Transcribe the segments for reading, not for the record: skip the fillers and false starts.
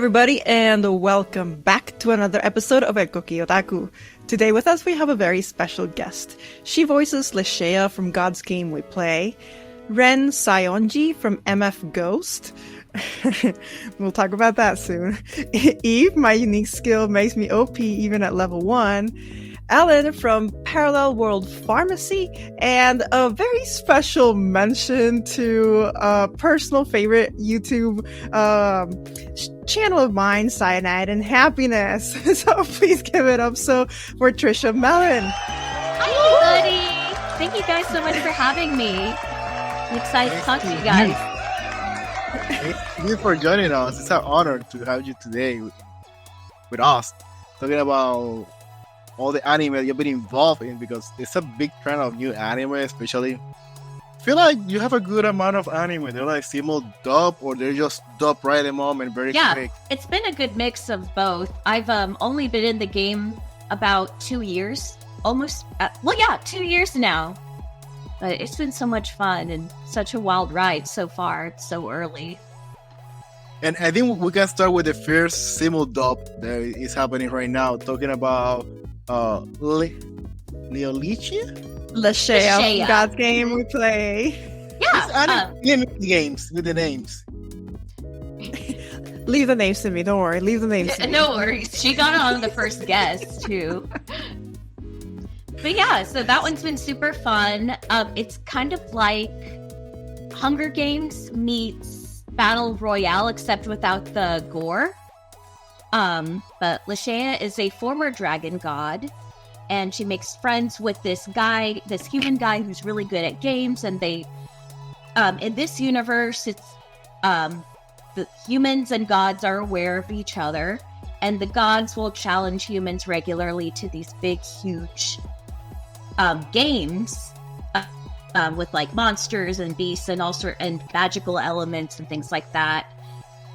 everybody, and welcome back to another episode of Koki Otaku. Today with us we have a very special guest. She voices Leshea from God's Game We Play, Ren Saionji from MF Ghost. We'll talk about that soon. Eve, my unique skill makes me OP even at level 1. Ellen from Parallel World Pharmacy, and a very special mention to a personal favorite YouTube channel of mine, Cyanide and Happiness. So please give it up for Trisha Mellon. Hi, buddy. Thank you guys so much for having me. I'm excited to talk to you guys. Thank you for joining us. It's our honor to have you today with us, talking about all the anime you've been involved in, because it's a big trend of new anime, especially. I feel like you have a good amount of anime. They're like simul dub, or they're just dub right at the moment, very quick. It's been a good mix of both. I've only been in the game about 2 years, 2 years now. But it's been so much fun and such a wild ride so far. It's so early. And I think we can start with the first simul dub that is happening right now, talking about Leoleshea? Leshea from God's Game We Play. Yeah. Games with the names. Leave the names to me. Don't worry. Leave the names to me. No worries. She got on the first guest, too. But yeah, so that one's been super fun. It's kind of like Hunger Games meets Battle Royale, except without the gore. But Leshea is a former dragon god, and she makes friends with this human guy who's really good at games, and they, in this universe, it's, the humans and gods are aware of each other, and the gods will challenge humans regularly to these big, huge, games, with like monsters and beasts and and magical elements and things like that.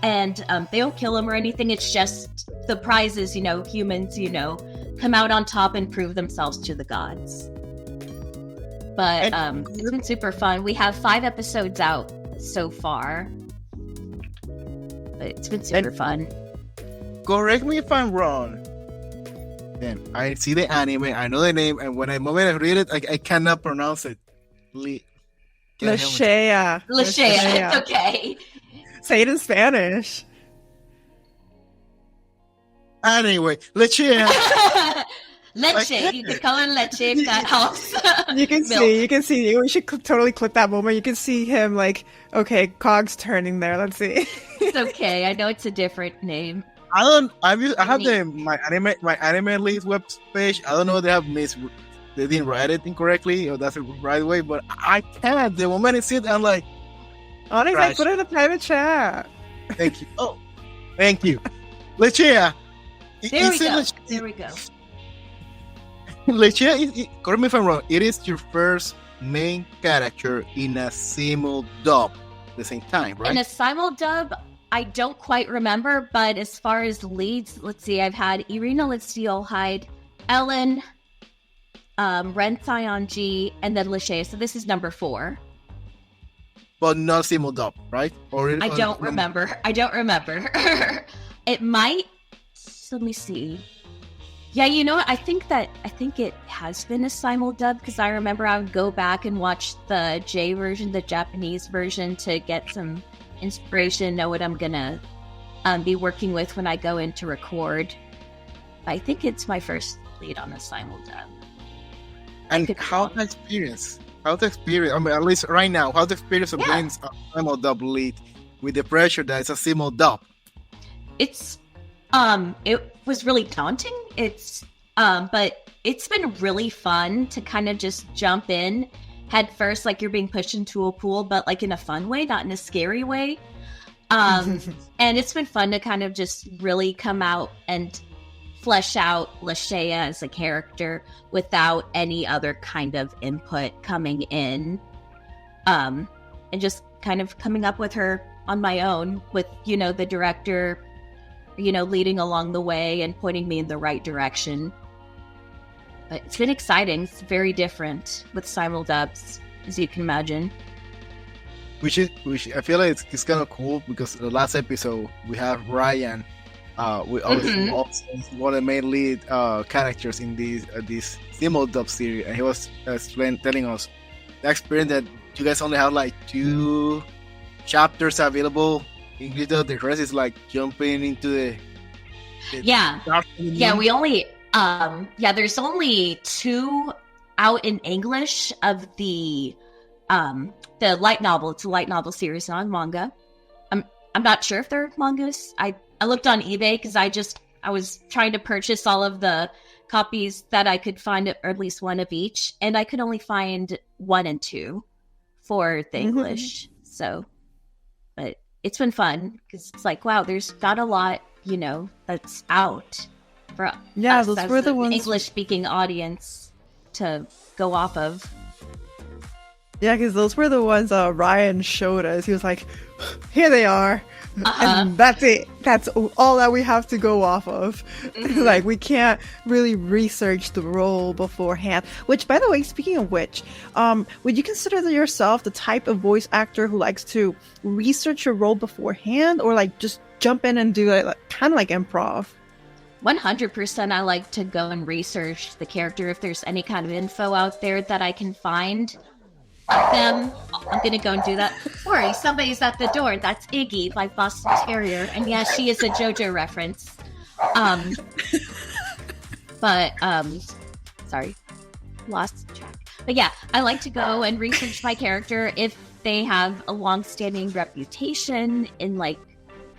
And they don't kill them or anything. It's just the prizes, humans, come out on top and prove themselves to the gods. But it's been super fun. We have 5 episodes out so far. But it's been super fun. Correct me if I'm wrong. Then I see the anime, I know the name, and when I read it, I cannot pronounce it. Leshea. Leshea. It's okay. Say it in Spanish. Anyway, Leshea. Leche. You can call him Leche if that helps. You can see. We should totally clip that moment. You can see him okay, cogs turning there. Let's see. It's okay. I know it's a different name. I have my anime list web page. I don't know if they didn't write it incorrectly or that's the right way, but I can't. The moment I see it, I'm like, Onyx, put it in a private chat. Thank you. Oh, thank you. Leshea. There we go. Leshea, correct me if I'm wrong, it is your first main character in a simul dub at the same time, right? In a simul dub, I don't quite remember, but as far as leads, let's see, I've had Irina Steelhide, Ellen, Ren Saionji, and then Leshea. So this is number 4. But not simul dub, right? I don't remember. It might. Let me see. Yeah, you know what? I think it has been a simul dub, because I remember I would go back and watch the J version, the Japanese version, to get some inspiration, know what I'm gonna be working with when I go in to record. I think it's my first lead on a simul dub. And how's the experience? I mean, at least right now, how's the experience of being a simul dub lead with the pressure that it's a simul dub? It's it was really daunting. But it's been really fun to kind of just jump in head first, like you're being pushed into a pool, but in a fun way, not in a scary way. And it's been fun to kind of just really come out and flesh out Leshea as a character without any other kind of input coming in. And just kind of coming up with her on my own with, the director, leading along the way and pointing me in the right direction. But it's been exciting. It's very different with simul dubs, as you can imagine. Which I feel like it's kind of cool, because the last episode we have Ryan We also one of the main lead characters in this Simul dub series, and he was telling us the experience that you guys only have like 2 chapters available. English, the rest is like jumping into the we only there's only 2 out in English of the light novel. It's a light novel series, not manga. I'm not sure if they're mangas. I looked on eBay because I was trying to purchase all of the copies that I could find, or at least one of each, and I could only find 1 and 2 for the English. So, but it's been fun because it's like, wow, there's not a lot, that's out for us those as were the ones English-speaking audience to go off of. Yeah, because those were the ones Ryan showed us. He was like, here they are. And that's it. That's all that we have to go off of. Like, we can't really research the role beforehand. Which, by the way, speaking of which, would you consider yourself the type of voice actor who likes to research your role beforehand? Or, like, just jump in and do it, like, kind of like improv? 100% I like to go and research the character. If there's any kind of info out there that I can find them, I'm gonna go and do that. Sorry, somebody's at the door. That's Iggy, my Boston Terrier, and yeah, she is a JoJo reference. Sorry, lost track. But yeah, I like to go and research my character if they have a long-standing reputation in, like,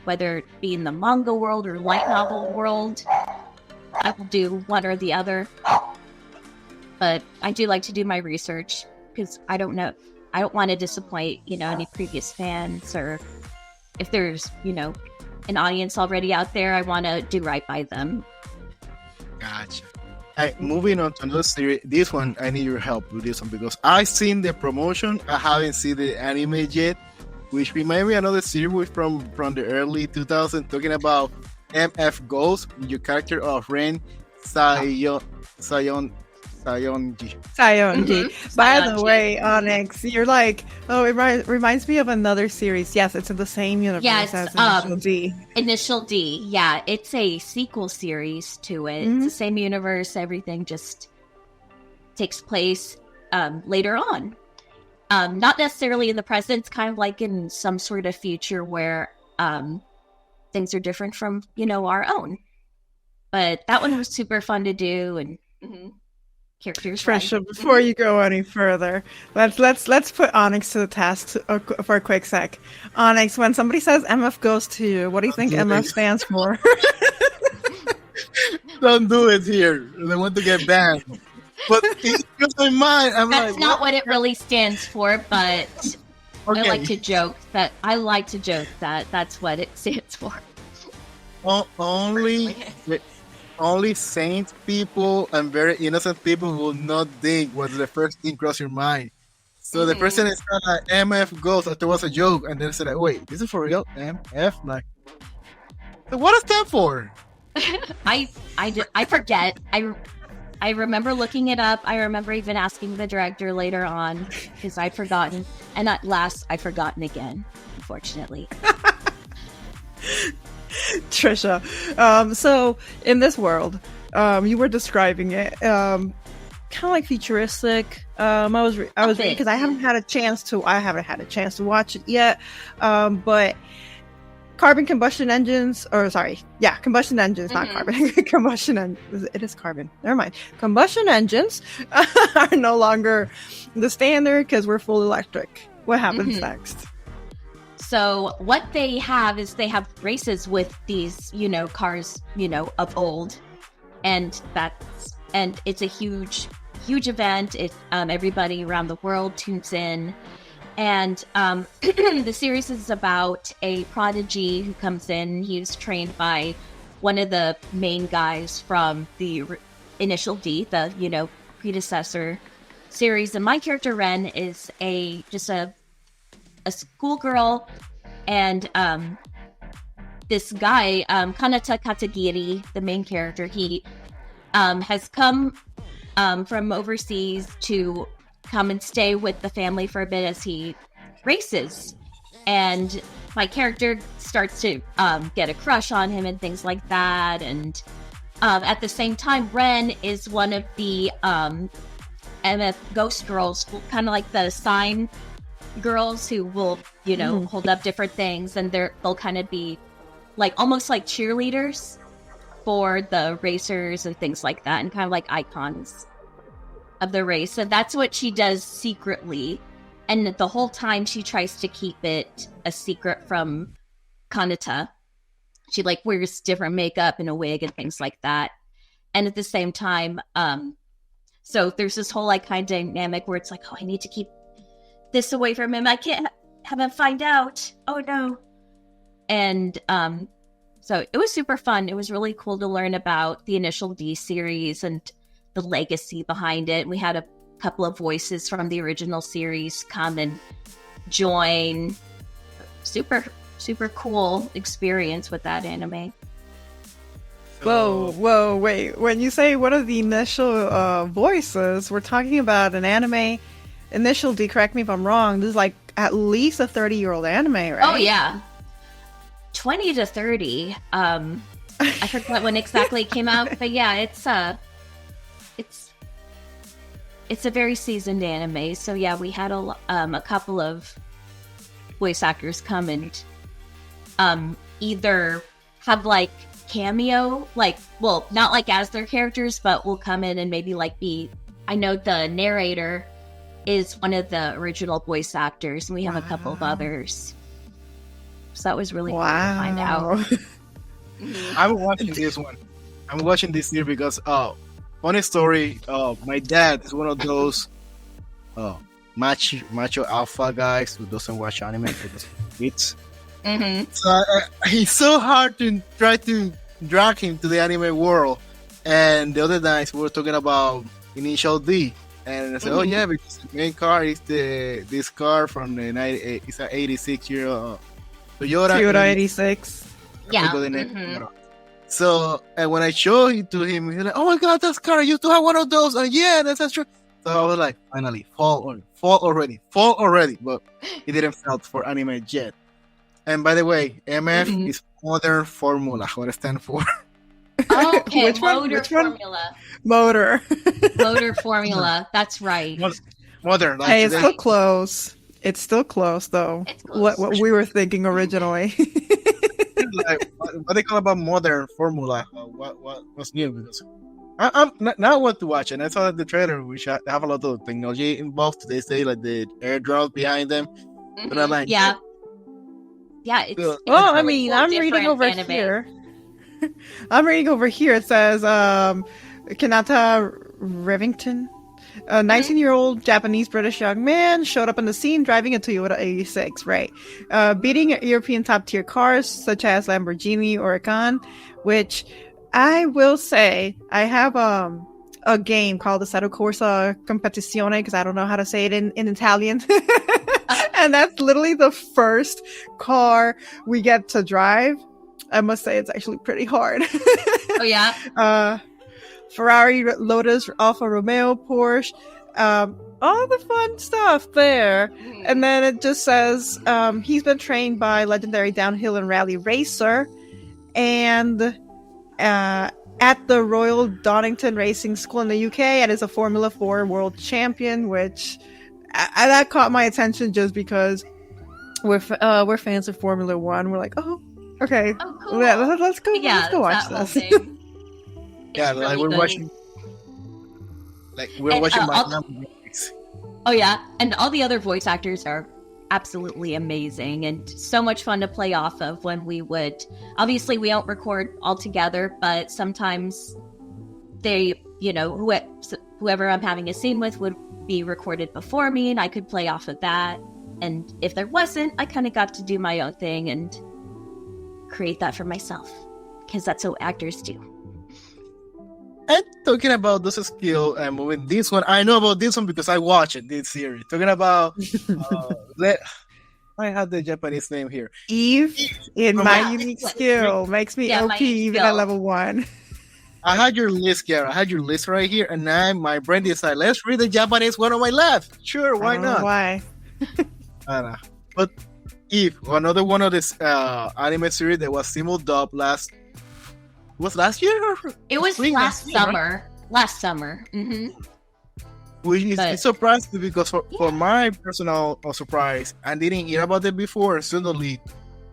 whether it be in the manga world or light novel world. I will do one or the other, but I do like to do my research. Because I don't want to disappoint, any previous fans, or if there's, an audience already out there, I want to do right by them. Gotcha. Hey, moving on to another series. This one, I need your help with this one because I've seen the promotion. I haven't seen the anime yet, which reminds me of another series from the early 2000s talking about MF Ghost, your character of Ren Saionji. By the way, Onyx, you're like, it reminds me of another series. Yes, it's in the same universe as Initial D. Initial D, yeah. It's a sequel series to it. It's the same universe. Everything just takes place later on. Not necessarily in the present. It's kind of like in some sort of future where things are different from, our own. But that one was super fun to do, and... characters. Trisha, before you go any further, let's put Onyx to the task for a quick sec. Onyx, when somebody says MF goes to you, what do you think MF stands for? Don't do it here. They want to get banned. But in my mind, that's like, not what it really stands for. But okay. I like to joke that that's what it stands for. Only saint people and very innocent people will not think what's the first thing cross your mind. So the person is kind of like, MF goes, I thought it was a joke, and then it's like, wait, this is for real? MF? Like, what does it stand for? I forget. I remember looking it up. I remember even asking the director later on because I'd forgotten. And at last, I've forgotten again, unfortunately. Trisha, so in this world, you were describing it, kind of like futuristic. I was because I haven't had a chance to watch it yet. But combustion engines, not carbon. Combustion engines. It is carbon. Never mind. Combustion engines are no longer the standard because we're full electric. What happens next? So what they have is they have races with these, cars, of old, and it's a huge event. Everybody around the world tunes in, and the series is about a prodigy who comes in. He's trained by one of the main guys from the Initial D, the predecessor series, and my character Ren is just a schoolgirl, and this guy, Kanata Katagiri, the main character, he has come from overseas to come and stay with the family for a bit as he races. And my character starts to get a crush on him and things like that. And at the same time, Ren is one of the MF ghost girls, kind of like the sign girls who will, hold up different things, and they'll kind of be like almost like cheerleaders for the racers and things like that, and kind of like icons of the race. And that's what she does secretly. And the whole time she tries to keep it a secret from Kanata. She like wears different makeup and a wig and things like that. And at the same time, so there's this whole like kind of dynamic where it's like, oh, I need to keep this away from him. I can't have him find out. Oh no. And so it was super fun. It was really cool to learn about the initial D series and the legacy behind it. We had a couple of voices from the original series come and join. Super, super cool experience with that anime. Whoa, wait. When you say one of the initial voices, we're talking about an anime. Initial D, correct me if I'm wrong, this is like at least a 30-year-old anime, right? Oh, yeah. 20 to 30. I forgot when exactly it came out, but yeah, it's a very seasoned anime. So yeah, we had a couple of voice actors come and either have like cameo, like, well, not like as their characters, but will come in and maybe like be, I know the narrator is one of the original voice actors, and we have a couple of others. So that was really cool to find out. I'm watching this one. I'm watching this here because, funny story, my dad is one of those macho alpha guys who doesn't watch anime for the kids. Mm-hmm. So he's so hard to try to drag him to the anime world. And the other night we were talking about Initial D. And I said, oh yeah, because the main car is this car from the it's an 86-year-old Toyota 86. Yeah. So, and when I showed it to him, he's like, oh my god, that's car, I used to have one of those. And yeah, that's true. So I was like, finally, fall already. But it didn't fall for anime yet. And by the way, MF is Modern Formula. What it stands for? Okay, Which one? Motor Formula. Motor. Motor Formula. That's right. Modern. Like Hey, it's still close. It's still close, though. It's close. What we were thinking originally. like, what they call about Modern Formula? What's new? Because I'm now what to watch, and I saw the trailer, which have a lot of technology involved. They say like the airdrop behind them, but I'm like, yeah, it's well, really I mean, cool, I'm reading different over anime. here. I'm reading over here. It says Kanata Revington, a 19-year-old Japanese-British young man, showed up on the scene driving a Toyota 86, right? Beating European top-tier cars such as Lamborghini or Huracan, which I will say, I have a game called the Assetto Corsa Competizione, because I don't know how to say it in Italian. And that's literally the first car we get to drive. I must say it's actually pretty hard. Oh, yeah? Ferrari, Lotus, Alfa Romeo, Porsche, all the fun stuff there. And then it just says he's been trained by legendary downhill and rally racer and at the Royal Donington Racing School in the UK, and is a Formula 4 world champion, which that caught my attention just because we're fans of Formula 1. We're like, oh, okay. Oh, cool. Yeah, let's go. Yeah, let's go watch that this. whole thing. yeah, It's like really we're good. watching. Like we're And, watching my all- Oh, yeah. And all the other voice actors are absolutely amazing and so much fun to play off of when we would. Obviously, we don't record all together, but sometimes they, whoever I'm having a scene with would be recorded before me, and I could play off of that. And if there wasn't, I kind of got to do my own thing and create that for myself, because that's what actors do. And talking about those skills and with this one, I know about this one because I watched it, this series. Talking about, I have the Japanese name here. Eve, in From my my- unique skill, makes me Yeah, my OP even skill. at level 1. I had your list, Kiara. I had your list right here, and now my brain decided, let's read the Japanese one on my left. Sure, why I don't know not? Why? I don't know. But Eve, another one of this anime series that was simul dub last year? It was Spring last year, right? summer. Last summer. Which is But- it surprised me because for my personal surprise, I didn't hear about it before. And suddenly,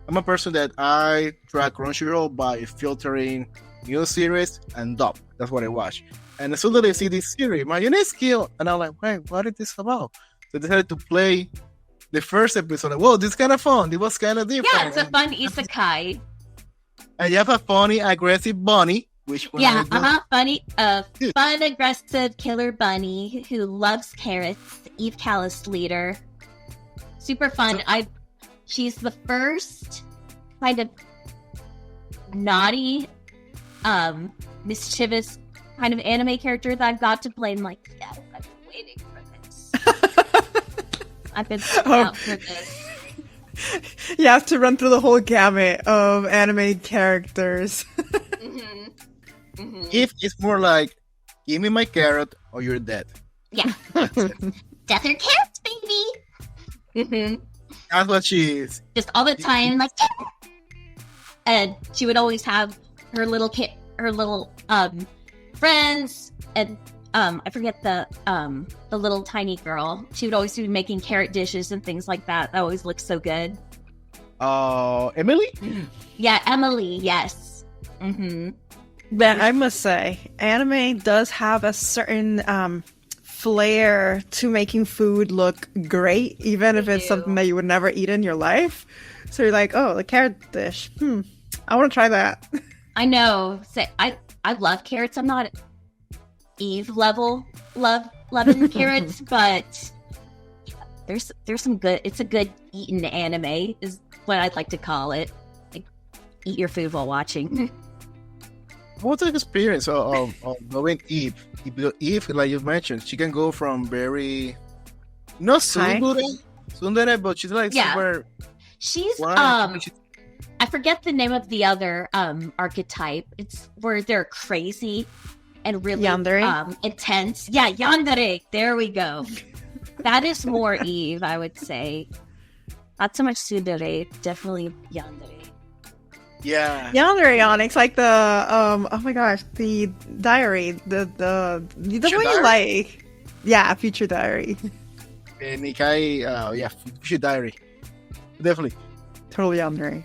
I'm a person that I track Crunchyroll by filtering new series and dub. That's what I watch. And suddenly I see this series, my unique skill, and I'm like, wait, what is this about? So I decided to play the first episode. Like, whoa, this is kind of fun. It was kind of different. Yeah, it's a fun isekai. And you have a funny, aggressive bunny, which when Yeah, I go- funny, Dude. fun, aggressive killer bunny who loves carrots. Eve Callusleader. Super fun. She's the first kind of naughty, mischievous kind of anime character that I've got to play. I'm like, yes, I've been waiting for this. I've been out for this. You have to run through the whole gamut of anime characters. If it's more like, give me my carrot or you're dead. Yeah. Death or carrots, baby. That's what she is. Just all the time, like, and she would always have her little friends, and I forget the little tiny girl. She would always be making carrot dishes and things like that. That always looks so good. Emily? Yeah, Emily. Yes. Mm-hmm. Man, I must say, anime does have a certain flair to making food look great, even if it's something that you would never eat in your life. So you're like, oh, the carrot dish. I want to try that. I know. Say, I love carrots. I'm not Eve level loving carrots, but there's some good. It's a good eaten anime, is what I'd like to call it. Like, eat your food while watching. What's the experience of knowing Eve? Eve, like you mentioned, she can go from very not tsundere, but she's like Yeah. super. She's Why? I forget the name of the other archetype. It's where they're crazy and really Yandere? intense. Yeah, yandere. There we go. That is more Eve, I would say. Not so much tsundere, definitely yandere. Yeah. Yandere Onyx, like the oh my gosh, the diary, the one you Diary? like. Yeah, Future Diary. Nikai, yeah, Future Diary. Definitely. Totally yandere.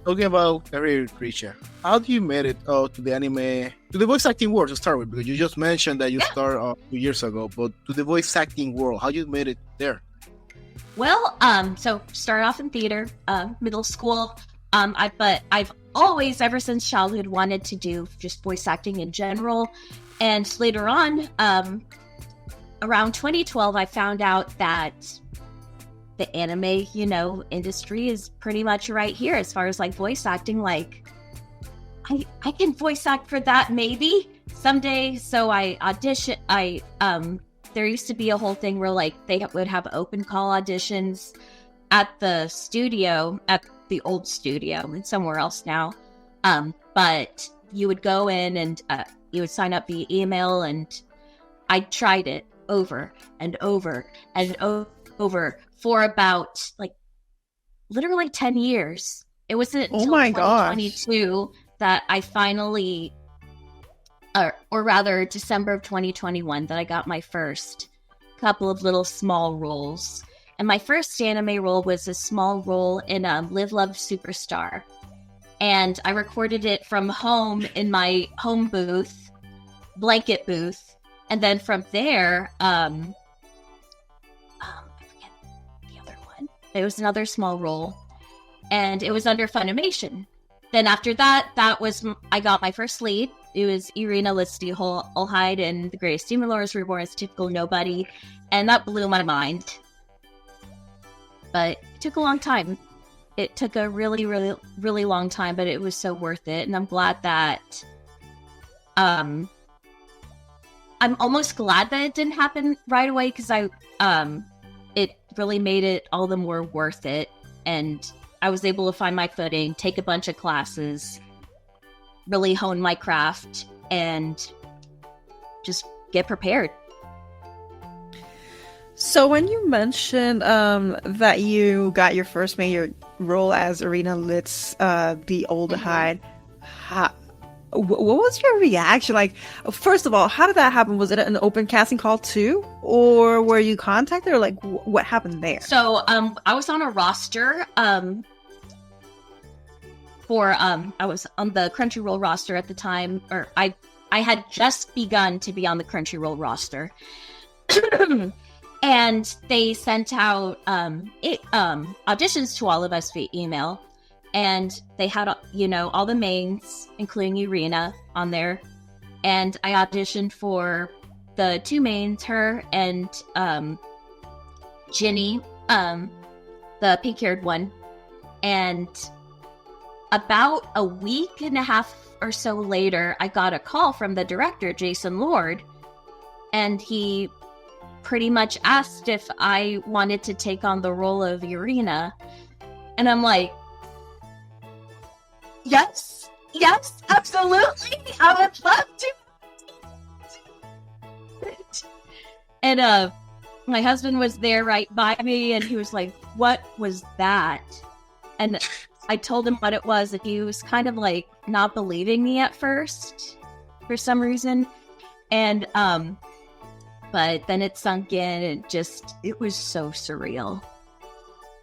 Talking about career, Trisha, how do you made it to the anime, to the voice acting world to start with? Because you just mentioned that you started 2 years ago, but to the voice acting world, how you made it there? Well, so started off in theater, middle school. But I've always, ever since childhood, wanted to do just voice acting in general. And later on, around 2012, I found out that the anime, industry is pretty much right here as far as like voice acting. Like, I can voice act for that maybe someday. So I audition. There used to be a whole thing where like they would have open call auditions at the studio, at the old studio, and somewhere else now. But you would go in and you would sign up via email, and I tried it over and over and over for about like literally 10 years. It wasn't until my gosh. 2022 that I finally, or rather December of 2021, that I got my first couple of little small roles. And my first anime role was a small role in Live Love Superstar. And I recorded it from home in my home booth, blanket booth. And then from there, I forget the other one. It was another small role. And it was under Funimation. Then after that, I got my first lead. It was Irina Listy-Olhide in The Greatest Demon Lord is Reborn as a Typical Nobody. And that blew my mind. But it took a long time. It took a really, really, really long time, but it was so worth it. And I'm glad that, I'm almost glad that it didn't happen right away, because it really made it all the more worth it. And I was able to find my footing, take a bunch of classes, really hone my craft, and just get prepared. So when you mentioned that you got your first major role as Arena Lit's the Aldehyde, what was your reaction? Like, first of all, how did that happen? Was it an open casting call too, or were you contacted, or like what happened there? So I was on a roster I was on the Crunchyroll roster at the time, or I had just begun to be on the Crunchyroll roster. And they sent out auditions to all of us via email, and they had all the mains, including Irina, on there. And I auditioned for the two mains, her and Ginny, the pink-haired one. And about a week and a half or so later, I got a call from the director, Jason Lord, and he pretty much asked if I wanted to take on the role of Irina. And I'm like, yes, absolutely, I would love to. And my husband was there right by me, and he was like, what was that? And I told him what it was, and he was kind of like not believing me at first for some reason. And but then it sunk in, and it was so surreal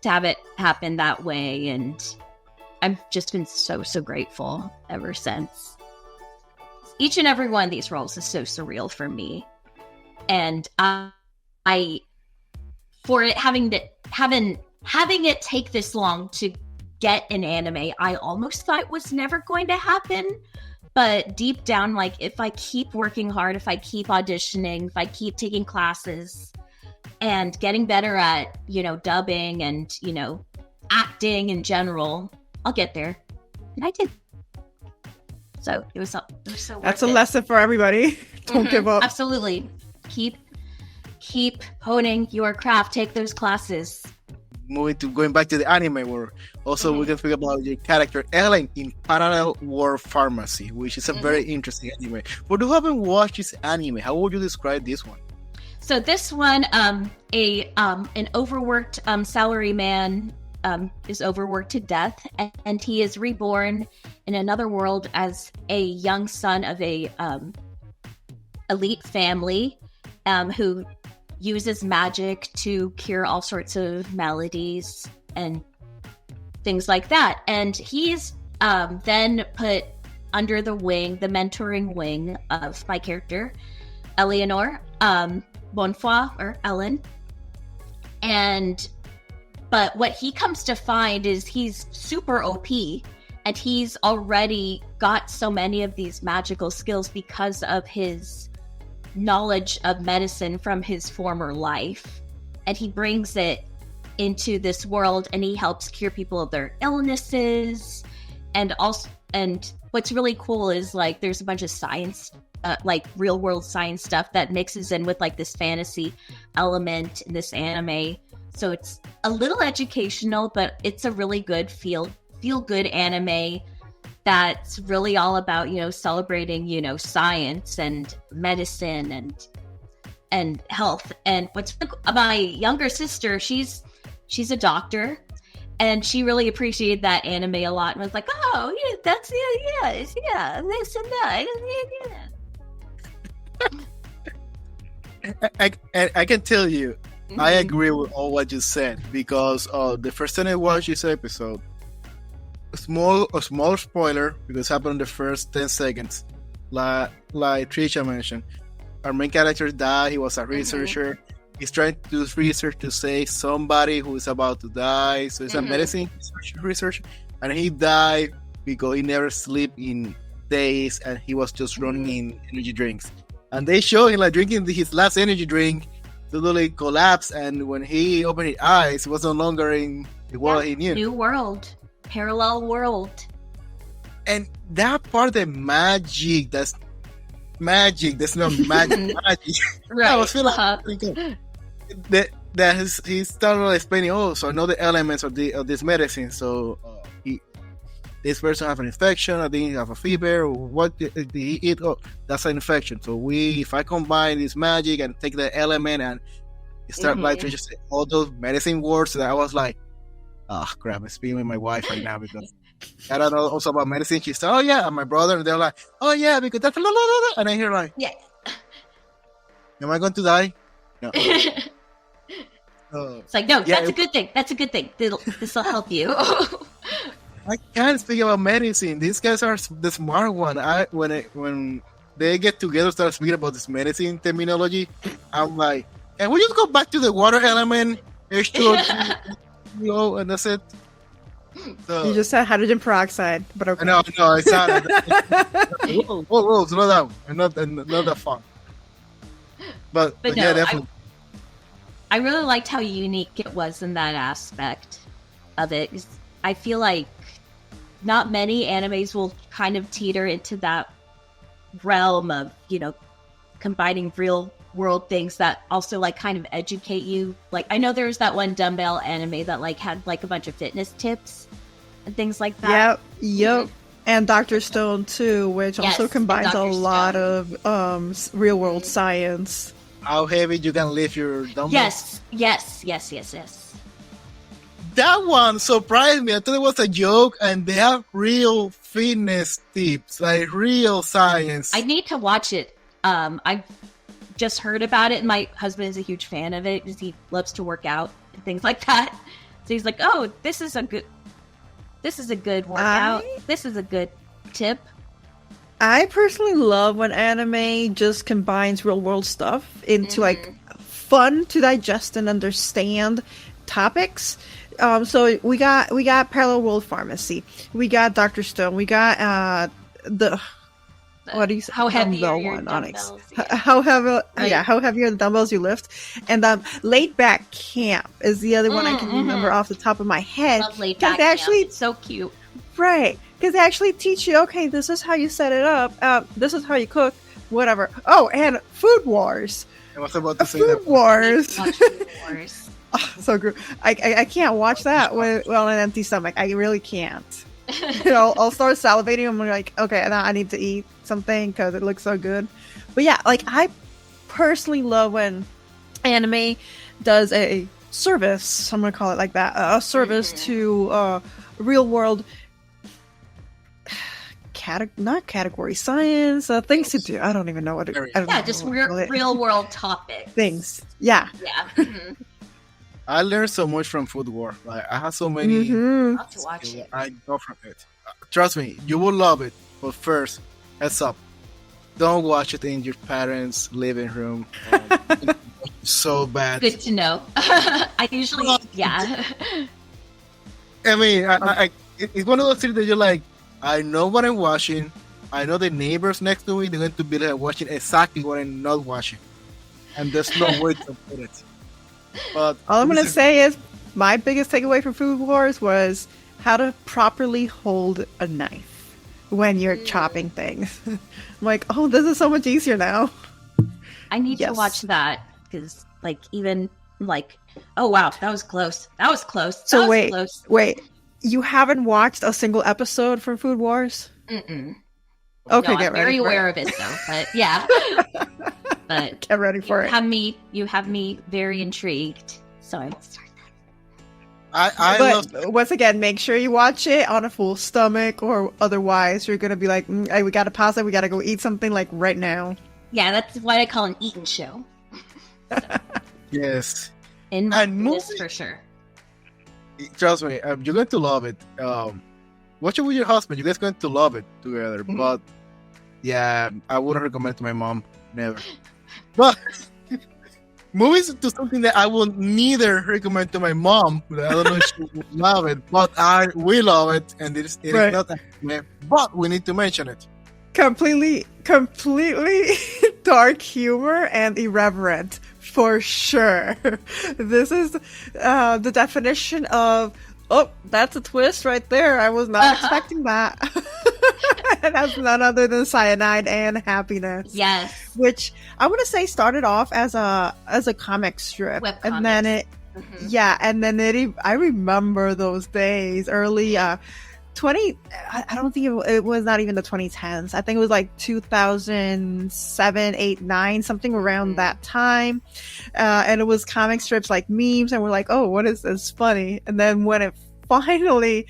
to have it happen that way. And I've just been so grateful ever since. Each and every one of these roles is so surreal for me. And I for it having it take this long to get an anime, I almost thought was never going to happen. But deep down, like, if I keep working hard, if I keep auditioning, if I keep taking classes and getting better at, dubbing and, acting in general, I'll get there. And I did. So it was so worth That's a lesson for everybody. Don't give up. Absolutely. Keep honing your craft. Take those classes. Going back to the anime world, also we can speak about your character Eren in Parallel World Pharmacy, which is a very interesting anime. For those who haven't watched this anime, how would you describe this one? So this one, an overworked salaryman is overworked to death, and he is reborn in another world as a young son of a elite family who uses magic to cure all sorts of maladies and things like that. And he's then put under the mentoring wing of my character, Eléonore, Bonnefoi, or Ellen. But what he comes to find is he's super OP, and he's already got so many of these magical skills because of his knowledge of medicine from his former life, and he brings it into this world, and he helps cure people of their illnesses. And what's really cool is, like, there's a bunch of science, like real world science stuff that mixes in with like this fantasy element in this anime. So it's a little educational, but it's a really good feel good anime that's really all about, celebrating, science and medicine and health. And my younger sister, she's a doctor, and she really appreciated that anime a lot, and was like, oh, yeah, that's, yeah, this and that. Yeah. I can tell you, I agree with all what you said, because the first time I watched this episode, a small spoiler, because it happened in the first 10 seconds. Like Trisha mentioned, our main character died. He was a researcher. He's trying to do research to save somebody who is about to die. So it's a medicine research. And he died because he never slept in days, and he was just running in energy drinks. And they show him like drinking his last energy drink, suddenly collapsed. And when he opened his eyes, he was no longer in the world he knew. New world. Parallel world. And that part of the magic, that's not magic. Right. I was feeling that he started explaining, so I know the elements of this medicine. So this person have an infection, I think he have a fever, or what did he eat? Oh, that's an infection. So if I combine this magic and take the element and You start like Trisha said all those medicine words that I was like, oh crap, I'm speaking with my wife right now because I don't know also about medicine. She said, oh yeah, and my brother, and they're like, oh yeah, because that's and I hear like, Yeah. am I going to die? No. It's like, no, that's a good thing. That's a good thing. This will help you. I can't speak about medicine. These guys are the smart one. When they get together, start speaking about this medicine terminology, I'm like, and we just go back to the water element, H2O, and that's it. So, You just said hydrogen peroxide, but okay. No, it's not. Whoa, slow down. I'm not that fun. But no, yeah, definitely. I really liked how unique it was in that aspect of it. I feel like not many animes will kind of teeter into that realm of, combining real world things that also like kind of educate you. Like I know there's that one dumbbell anime that like had like a bunch of fitness tips and things like that. Yep. And Dr. Stone too, which also combines a lot of real world science. How heavy you can lift your dumbbells? Yes. That one surprised me. I thought it was a joke, and they have real fitness tips, like real science. I need to watch it. I've just heard about it, and my husband is a huge fan of it because he loves to work out and things like that. So he's like, "Oh, this is a good workout. This is a good tip." I personally love when anime just combines real world stuff into like fun to digest and understand topics. So we got Parallel World Pharmacy, we got Dr. Stone, we got what do you say? How heavy are your your Onyx. dumbbells? How heavy? How heavy are the dumbbells you lift? And Laid Back Camp is the other one I can remember off the top of my head. Love Laid Back Camp. It's so cute. Right, because they actually teach you, okay, this is how you set it up, this is how you cook, whatever. Oh, and Food Wars. I was about to say Food Wars. Food Wars. Oh, so good. I can't watch that on an empty stomach. I really can't. I'll start salivating. I'm like, okay, now I need to eat something because it looks so good. But yeah, like I personally love when anime does a service. I'm gonna call it like that. A service to real world. Not category science, things to do. I don't even know what it is. Just real world topics. Things. Yeah. I learned so much from Food War. Like I have so many. I'll have to watch it. I know from it. Trust me, you will love it. But first, heads up, don't watch it in your parents' living room. So bad. Good to know. I usually, I mean, it's one of those things that you're like, I know what I'm watching. I know the neighbors next to me, they're going to be like watching exactly what I'm not watching. And there's no way to put it. But all I'm going to say is my biggest takeaway from Food Wars was how to properly hold a knife when you're chopping things. I'm like, oh, this is so much easier now. I need to watch that because, like, even like, oh wow, that was close. So wait. You haven't watched a single episode from Food Wars? Mm-mm. Okay, no, get I'm ready. very aware of it though, but yeah. But get ready for it. You have me very intrigued, so I will start that. Once again, make sure you watch it on a full stomach, or otherwise you're gonna be like, hey, we gotta pause it. We gotta go eat something like right now. Yeah, that's what I call an eating show. So. Yes, and this for sure. Trust me, you're going to love it. Watch it with your husband. You guys are going to love it together. But yeah, I wouldn't recommend it to my mom. Never. But movies to something that I will neither recommend to my mom. I don't know if she will love it, but I will love it. And it is not anime, but we need to mention it. Completely dark humor and irreverent. For sure. This is the definition of, oh, that's a twist right there. I was not expecting that. And that's none other than Cyanide and Happiness. Yes. Which I want to say started off as a comic strip. And then it, I remember those days, early I don't think it was not even the 2010s. I think it was like 2007, 8, 9, something around that time. And it was comic strips like memes, and we're like, oh, what is this? Funny. And then when it finally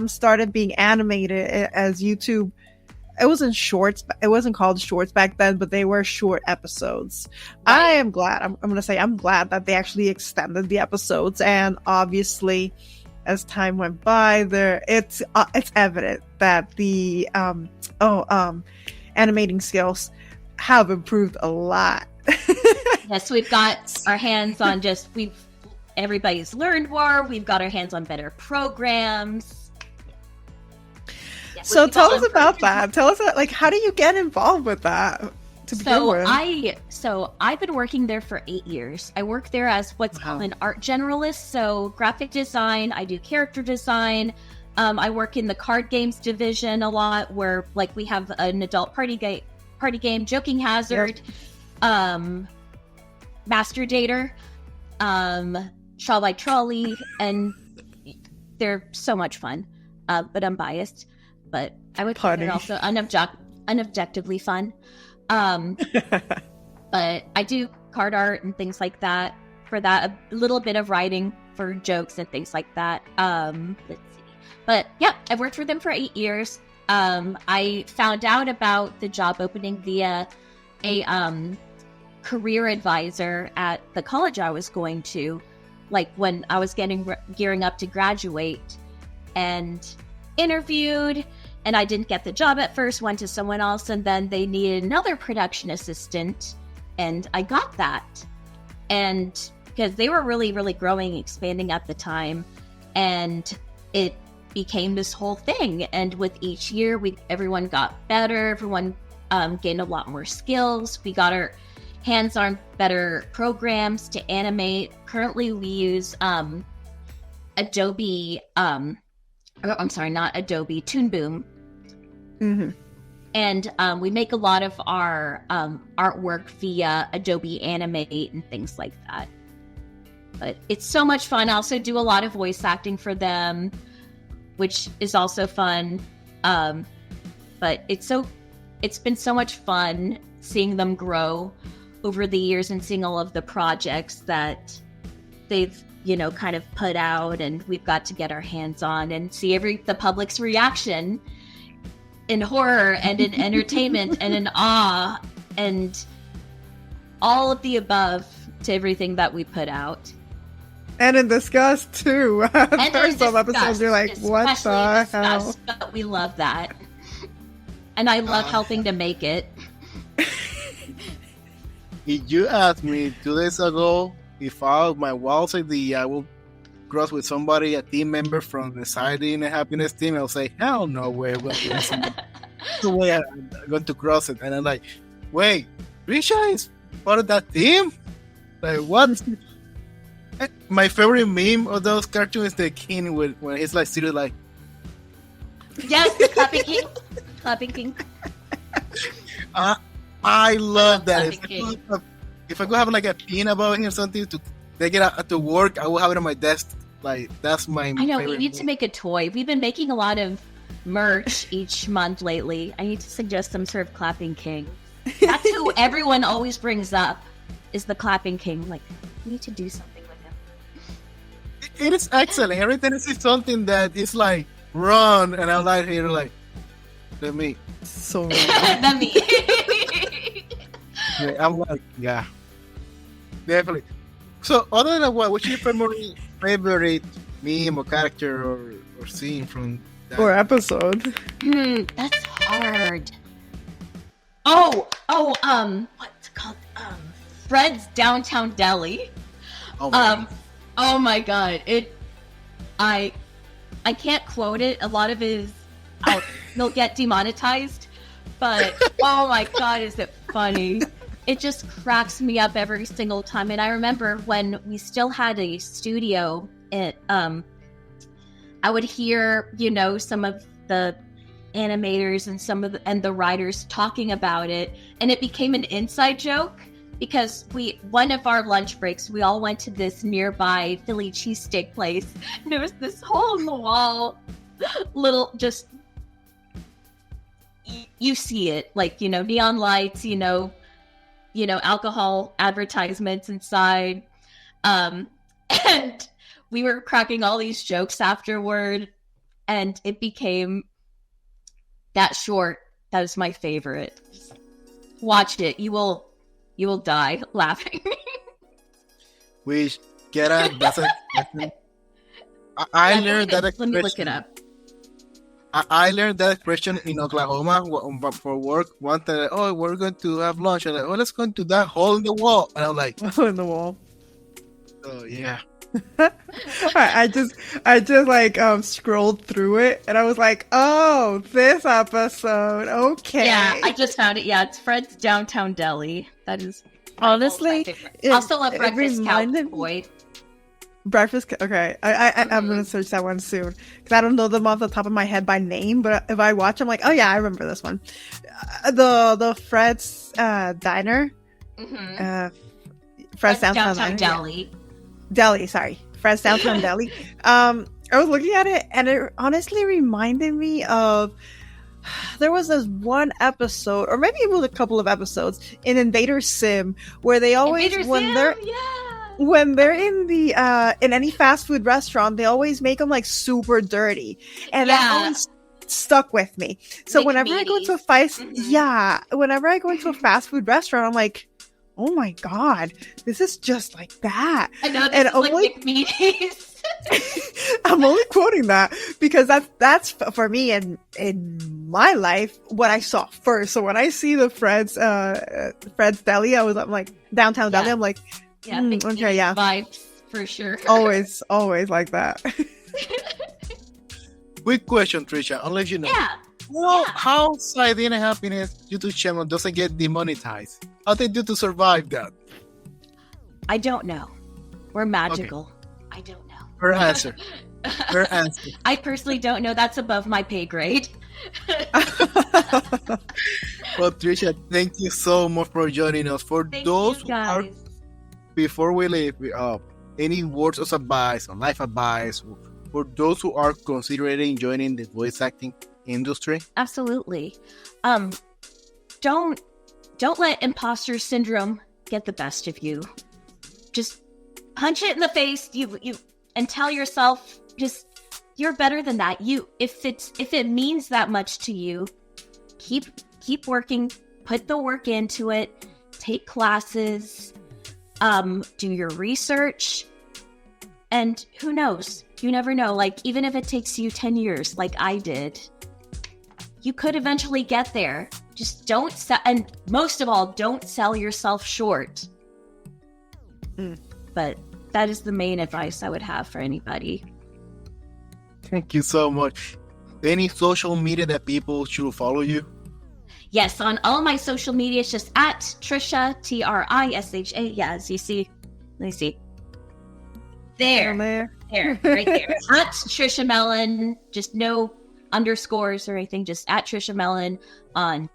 started being animated as YouTube, it wasn't shorts. It wasn't called shorts back then, but they were short episodes. Right. I am glad. I'm going to say I'm glad that they actually extended the episodes, and obviously, as time went by, it's evident that the animating skills have improved a lot. Yes, we've got our hands on everybody's learned more. We've got our hands on better programs. Yeah, so tell us about that. Tell us, like, how do you get involved with that? So I've been working there for 8 years. I work there as what's called an art generalist. So graphic design, I do character design. I work in the card games division a lot, where like we have an adult party game, Joking Hazard, Master Dater, Shaw by Trolley, and they're so much fun. But I'm biased. But I would say they're also unobjectively fun. But I do card art and things like that. For that, a little bit of writing for jokes and things like that. Let's see. But yeah, I've worked for them for 8 years. I found out about the job opening via a career advisor at the college I was going to, like when I was gearing up to graduate, and interviewed. And I didn't get the job at first, went to someone else, and then they needed another production assistant, and I got that. And because they were really, really growing, expanding at the time, and it became this whole thing. And with each year, everyone got better, everyone gained a lot more skills. We got our hands on better programs to animate. Currently, we use Adobe, not Adobe, Toon Boom. Mm-hmm. And we make a lot of our artwork via Adobe Animate and things like that. But it's so much fun. I also do a lot of voice acting for them, which is also fun. But it's been so much fun seeing them grow over the years and seeing all of the projects that they've kind of put out, and we've got to get our hands on and see the public's reaction in horror and in entertainment and in awe and all of the above to everything that we put out. And in disgust too. There's some episodes you're like, what the hell? But we love that. And I love helping to make it. If you asked me 2 days ago if my wildest idea I will cross with somebody, a team member from the Society and the Happiness team, I'll say, hell no way. No way I'm going to cross it. And I'm like, wait, Trisha is part of that team? Like, what? My favorite meme of those cartoons is the king when he's like seated like... Yes, the clapping king. Clapping king. I love that. If I could have like a pin about him or something to take it out to work, I will have it on my desk. Like, that's my I know, we need to make a toy. We've been making a lot of merch each month lately. I need to suggest some sort of clapping king. That's who everyone always brings up, is the clapping king. Like, we need to do something with him. It is excellent. Every time I see something that is like run, and I'm like here like, let me. So let me. Yeah, I'm like, yeah, definitely. So, other than what's your favorite meme or character or scene from that? Or episode? That's hard. What's it called? Fred's Downtown Deli. Oh my god! I can't quote it. A lot of it is they'll get demonetized, but oh my god, is it funny? It just cracks me up every single time. And I remember when we still had a studio, I would hear, some of the animators and the writers talking about it, and it became an inside joke because one of our lunch breaks, we all went to this nearby Philly cheesesteak place, and there was this hole in the wall little just you see it, like, neon lights, alcohol advertisements inside. And we were cracking all these jokes afterward, and it became that short. That is my favorite. Watch it. You will die laughing. Which get out doesn't. I learned that expression. Let me look it up. I learned that expression in Oklahoma for work. One time, we're going to have lunch. And let's go into that hole in the wall. And I'm like, hole in the wall. Oh yeah. I just like scrolled through it, and I was like, oh, this episode, okay. Yeah, I just found it. Yeah, it's Fred's Downtown Deli. That is honestly. I also love Breakfast Cowboy. Breakfast. Okay, I'm gonna search that one soon because I don't know them off the top of my head by name, but if I watch, I'm like, oh yeah, I remember this one. The Fred's Diner. Mm-hmm. Fred's Downtown Deli. Yeah. Deli, sorry. Fred's Downtown Deli. I was looking at it, and it honestly reminded me of, there was this one episode, or maybe it was a couple of episodes in Invader Sim, where they always, when they're in the in any fast food restaurant, they always make them like super dirty, and that always stuck with me. So like whenever I go into whenever I go into a fast food restaurant, I'm like, oh my god, this is just like that. I know, this is like McMeaties. I'm only quoting that because that's for me in my life what I saw first. So when I see the Fred's Deli, I'm like Downtown Deli. I'm like, okay, yeah, vibes for sure. always like that. Quick question, Trisha. I'll let you know. Yeah. Well, how Sardine Happiness YouTube channel doesn't get demonetized? How they do to survive that? I don't know. We're magical. Okay. I don't know. Her answer. I personally don't know. That's above my pay grade. Well, Trisha, thank you so much for joining us. Before we leave, any words of advice or life advice for those who are considering joining the voice acting industry? Absolutely. Don't let imposter syndrome get the best of you. Just punch it in the face. You and tell yourself, just, you're better than that. If it means that much to you, keep working, put the work into it, take classes, do your research, and who knows? You never know. Like, even if it takes you 10 years, like I did, you could eventually get there. Just don't sell, and most of all, don't sell yourself short. But that is the main advice I would have for anybody. Thank you so much. Any social media that people should follow you? Yes, on all my social media, it's just at Trisha, Trisha. Yeah, as you see. Let me see. There, right there. At Trisha Mellon, just no underscores or anything, just at Trisha Mellon on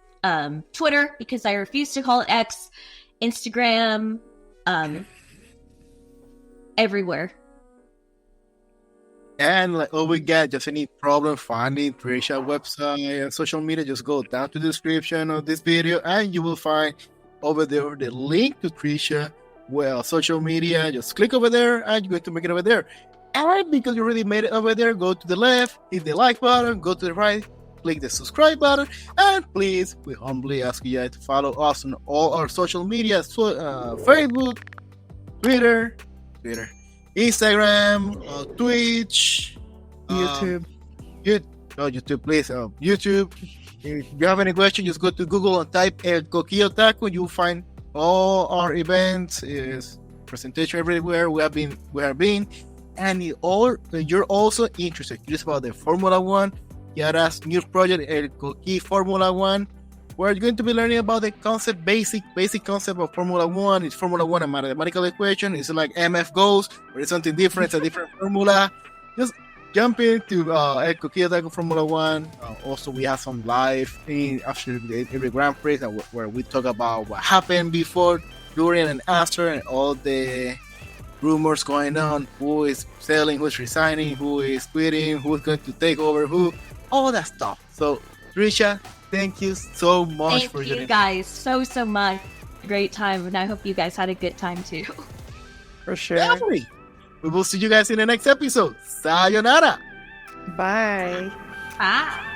Twitter, because I refuse to call it X, Instagram, everywhere. And like we get just any problem finding Trisha website and social media, just go down to the description of this video and you will find over there the link to Trisha social media. Just click over there and you're going to make it over there. And because you already made it over there, go to the left, hit the like button, go to the right, click the subscribe button, and please, we humbly ask you to follow us on all our social media, Facebook, Twitter, Instagram, Twitch, YouTube. YouTube, please. YouTube. If you have any questions, just go to Google and type Koki Otaku. You'll find all our events, presentation everywhere we have been. And you're also interested just about the Formula One, Yara's new project, El Koki Formula One. We're going to be learning about the concept, basic concept of Formula One. It's Formula One, a mathematical equation. It's like MF goes, or it's something different, it's a different formula. Just jump into El Koki Otaku Formula One. Also, we have some live after every Grand Prix where we talk about what happened before, during, and after, and all the rumors going on, who is selling, who's resigning, who is quitting, who's going to take over who, all that stuff. So, Trisha, thank you so much for Thank joining you guys so much. Great time, and I hope you guys had a good time too. For sure. Definitely. We will see you guys in the next episode. Sayonara. Bye. Bye.